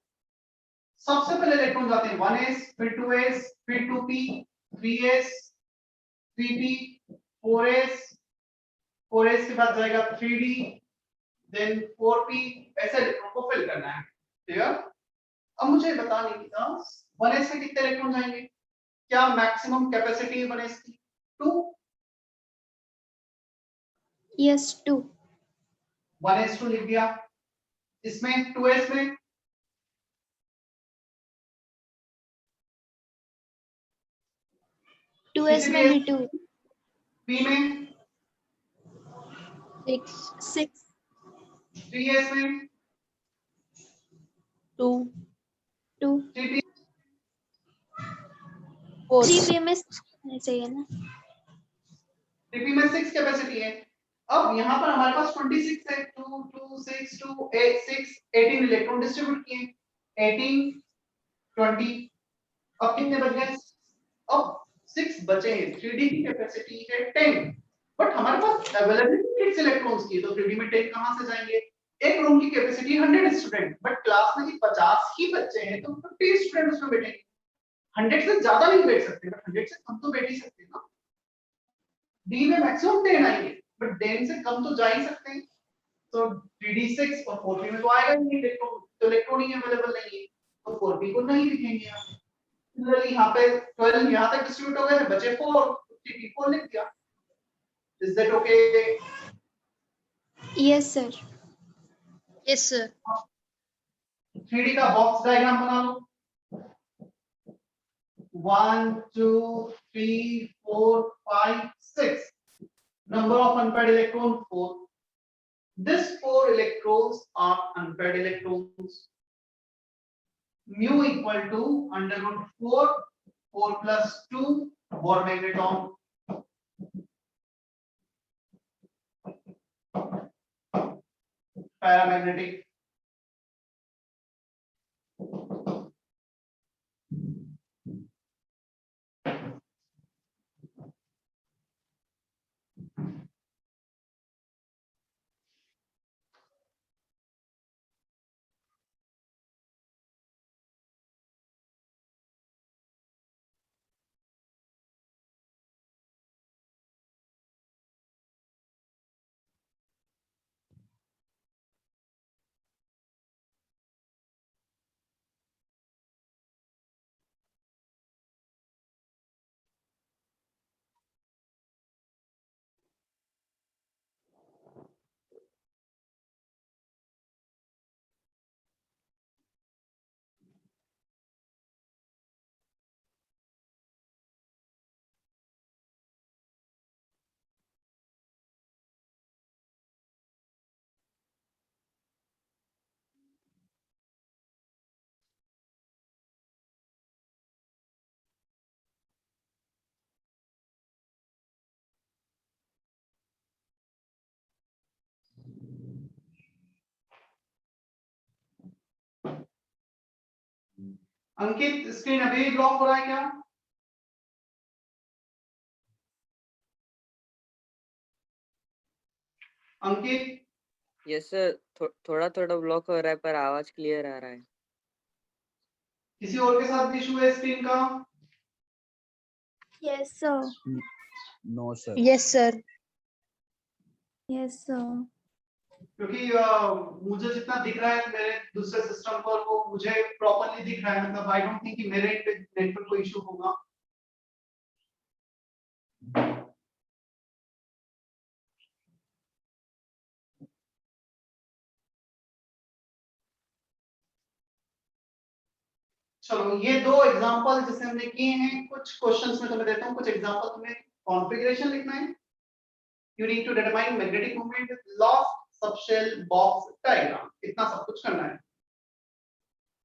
सबसे पहले इलेक्ट्रॉन जाते हैं 1s, फिर 2s, फिर 2p, 3s, 3p, 4s, 4s के बाद जाएगा 3d, देन 4p, ऐसे इलेक्ट्रॉन को फिल करना है, क्लियर? अब मुझे बता निकिता, 1s में कितने इलेक्ट्रॉन जाएंगे? क्या मैक्सिमम कैपेसिटी है 1s की? 2। यस 2। 1s2 लिख दिया। इसमें 2s में 2s में भी 2। p में 6 3s में 2 2 3p 4 3p में चाहिए ना। 3p में 6 कैपेसिटी है। अब यहाँ पर हमारे पास 26 है, 2 2 6 2 8 6 18 इलेक्ट्रॉन डिस्ट्रीब्यूट किए, 18 20। अब कितने बच गए? अब 6 बचे हैं। 3D की कैपेसिटी है 10, बट हमारे पास अवेलेबिलिटी 6 इलेक्ट्रॉन्स की है, तो 3D में 10 कहां से जाएंगे? एक रूम की कैपेसिटी 100 स्टूडेंट, बट क्लास में 50 ही बच्चे हैं, तो 50 स्टूडेंट उसमें बैठेंगे। 100 से ज्यादा नहीं बैठ सकते, बट 100 से कम तो बैठ ही सकते हैं ना। डी में मैक्सिमम 10 आएंगे, बट 10 से कम तो जा ही सकते हैं। तो 3D6 और 4p में तो आएगा ही नहीं इलेक्ट्रॉन, तो इलेक्ट्रॉन ही अवेलेबल नहीं है, तो 4p को नहीं लिखेंगे आप। सिमिलरली यहाँ पे 12 यहाँ तक डिस्ट्रीब्यूट हो गए, बचे 4, 4 लिख दिया। Is that okay? Yes, sir. Yes, sir. 3D का बॉक्स डायग्राम बना लो। 1 2 3 4 5 6, number of unpaired electron 4. This 4 electrons are unpaired electrons. Mu equal to under root 4, 4 plus 2 Bohr magneton. Paramagnetic. Ankit screen अभी भी block हो रहा है क्या? अंकित yes sir, थोड़ा थोड़ा ब्लॉक हो रहा है पर आवाज क्लियर आ रहा है। किसी और के साथ भी इशू है स्क्रीन का? Yes, sir. No, sir. Yes, sir. Yes, sir. क्योंकि मुझे जितना दिख रहा है मेरे दूसरे सिस्टम पर वो मुझे प्रॉपर्ली दिख रहा है, मतलब आई डोंट थिंक कि मेरे नेट पर कोई इशू होगा। चलो ये दो एग्जांपल जैसे हमने किए हैं, कुछ क्वेश्चंस में तुम्हें देता हूं, कुछ एग्जांपल तुम्हें कॉन्फ़िगरेशन लिखना है। You need to determine magnetic moment with last subshell box diagram, इतना सब कुछ करना है।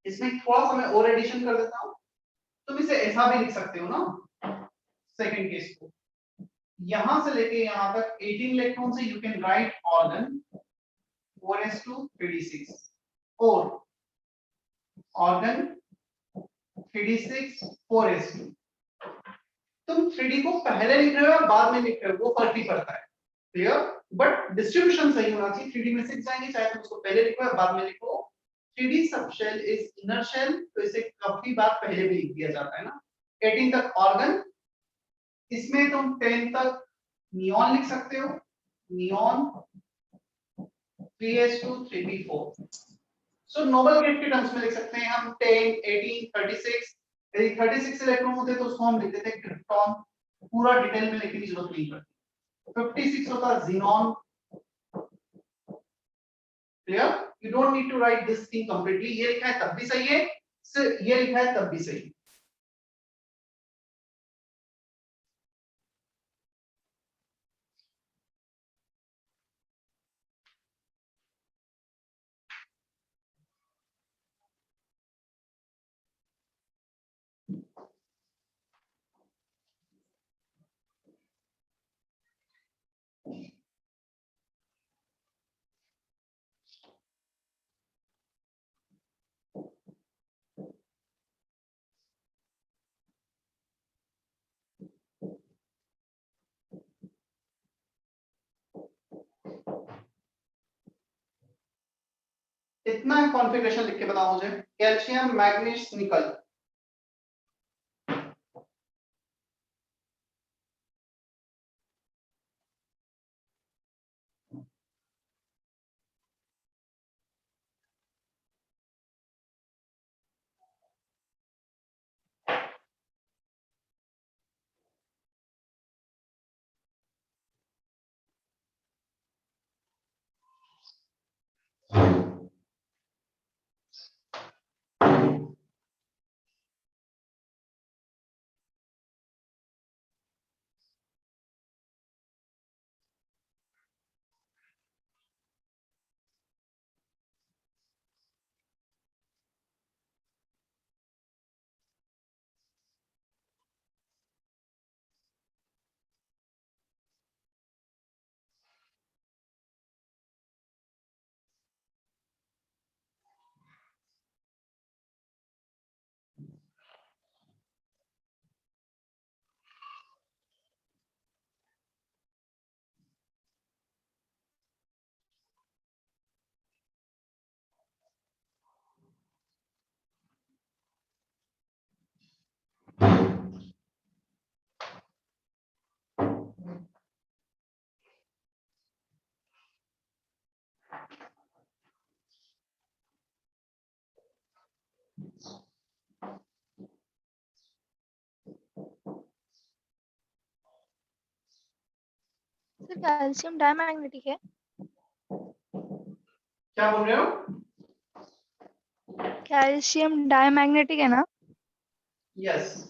इसमें थोड़ा सा मैं और एडिशन कर देता हूं, तुम इसे ऐसा भी लिख सकते हो ना, सेकंड केस को यहां से लेके यहां तक 18 इलेक्ट्रॉन से you can write organ 4s2 3d6 और ऑर्गन 3d6 4s2। तुम 3d को पहले लिख रहे हो या बाद में लिख रहे हो वो फर्क नहीं पड़ता है, क्लियर? बट डिस्ट्रीब्यूशन सही होना चाहिए। 3d में 6 जाएंगे, चाहे तुम उसको पहले लिखो या बाद में लिखो। 3d subshell is inner shell, तो इसे काफी बार पहले भी लिख दिया जाता है ना। 18 तक ऑर्गन, इसमें तुम 10 तक नियॉन लिख सकते हो, नियॉन 3s2 3p4। सो नोबल गेट के टर्म्स में लिख सकते हैं हम 10 18 36। यदि 36 इलेक्ट्रॉन होते तो उसको हम लिख देते हैं क्रिप्टॉन, पूरा डिटेल में लिखने की जरूरत नहीं पड़ती। 56 होता xenon, clear? You don't need to write this thing completely, ये लिखा है तब भी सही है, ये लिखा है तब भी सही है। कितना कॉन्फ़िगरेशन लिख के बताओ मुझे। कैल्शियम मैग्नीज निकल, सर कैल्शियम डायमैग्नेटिक है? क्या बोल रहे हो? कैल्शियम डायमैग्नेटिक है ना? यस।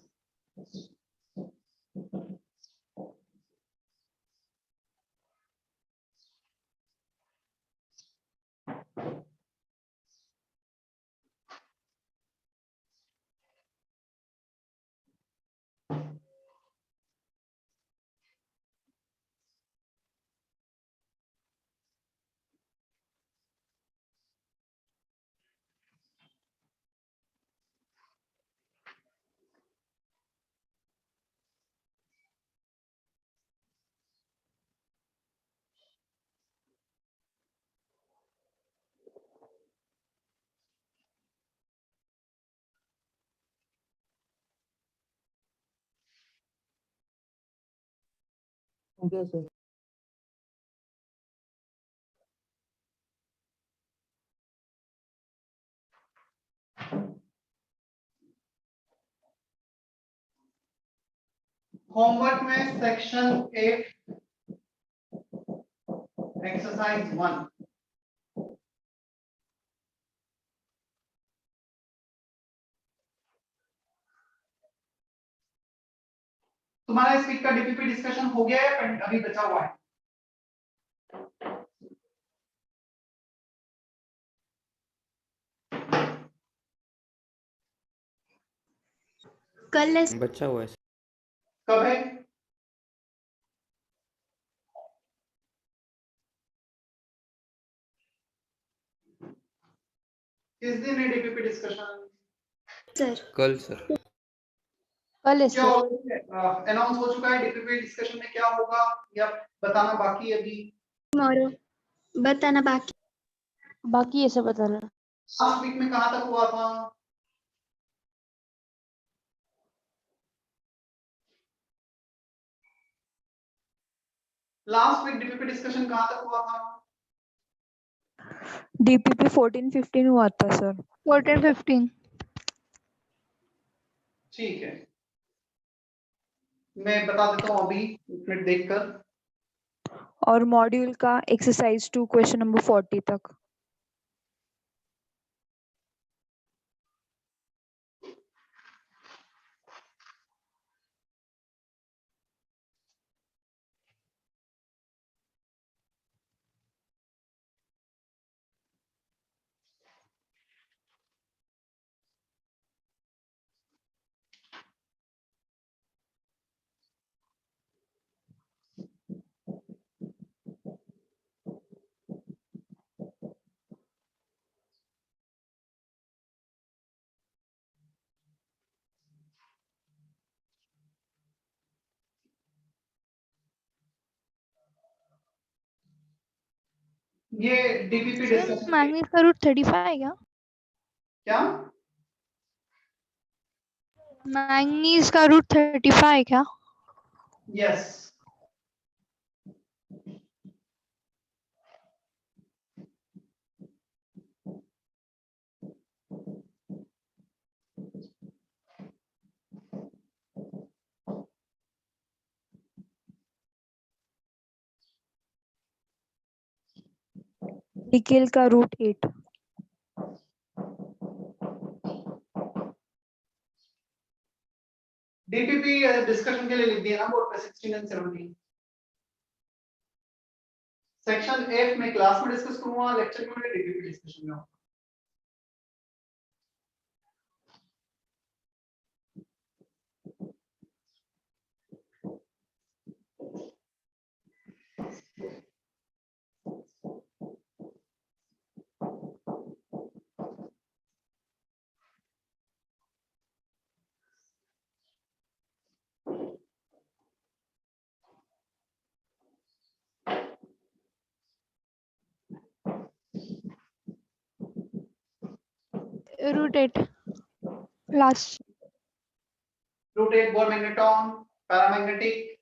Okay sir. होमवर्क में सेक्शन 8 एक्सरसाइज 1 तुम्हारा इस वीक का डीपीपी डिस्कशन हो गया है, अभी बचा हुआ है? कल बच्चा हुआ है। कब है? किस दिन है डीपीपी डिस्कशन? सर कल सर। कल है क्या सर। अनाउंस हो चुका है डीपीपी डिस्कशन में क्या होगा या बताना बाकी है अभी? टुमारो बताना बाकी ये सब बताना। लास्ट वीक में कहां तक हुआ था? लास्ट वीक डीपीपी डिस्कशन कहां तक हुआ था? डीपीपी 14-15 हुआ था सर। 14-15। ठीक है, मैं बता देता हूँ अभी एक मिनट देखकर। और मॉड्यूल का एक्सरसाइज 2 क्वेश्चन नंबर 40 तक। ये डीपीपी सर डिस्कशन मैंगनीज का रूट 35 है क्या? क्या मैंगनीज का रूट 35 है क्या? यस निकेल का रूट 8। डीपीपी डिस्कशन के लिए लिख दिया ना बोर्ड पे 16 एंड 17 सेक्शन एफ में क्लास में डिस्कस करूंगा, लेक्चर में डीपीपी डिस्कशन में होगा। Root 8 last. Root 8 Bohr magneton paramagnetic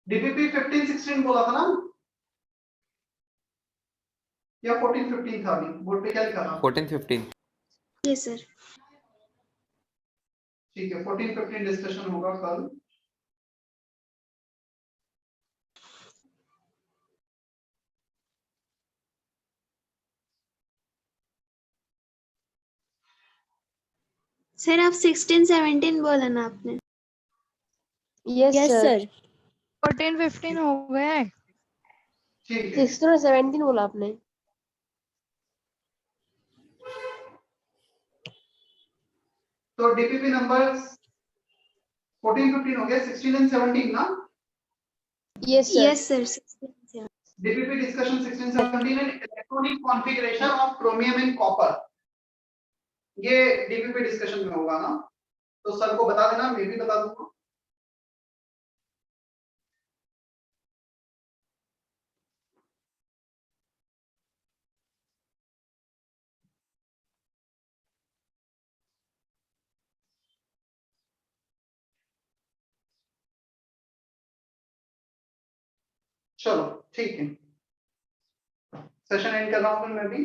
DPP 15 16 बोला था ना या 14 15 था अभी बोर्ड पे क्या लिखा था 14 15 यस सर। ठीक है 14 15 डिस्कशन होगा कल सर आप 16 17 बोला ना आपने? Yes sir. 14 15 हो गया है। ठीक है 16 और 17 बोला आपने। तो डीपीपी नंबर्स 14 15 हो गया 16 एंड 17 ना yes sir. Yes sir 16 DPP discussion 16 17 and electronic configuration of chromium and copper ये डीपीपी डिस्कशन में होगा ना तो सर को बता देना मैं भी बता दूंगा चलो ठीक है सेशन एंड कर रहा हूं फिर मैं भी